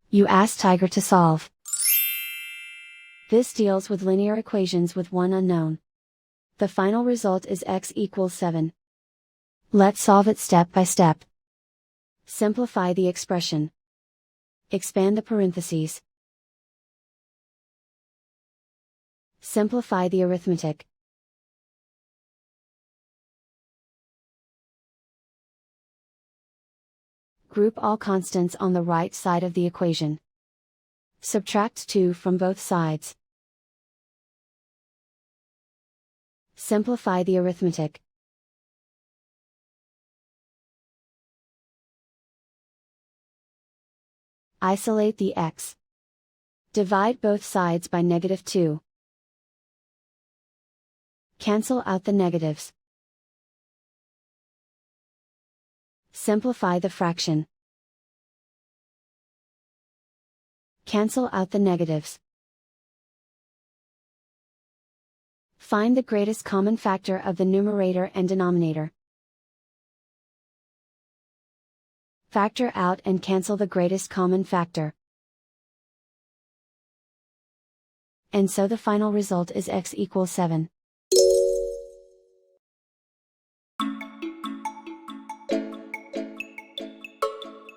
You ask Tiger to solve. This deals with linear equations with one unknown. The final result is x equals 7. Let's solve it step by step. Simplify the expression. Expand the parentheses. Simplify the arithmetic. Group all constants on the right side of the equation. Subtract 2 from both sides. Simplify the arithmetic. Isolate the x. Divide both sides by -2. Cancel out the negatives. Simplify the fraction. Cancel out the negatives. Find the greatest common factor of the numerator and denominator. Factor out and cancel the greatest common factor. And so the final result is x equals 7.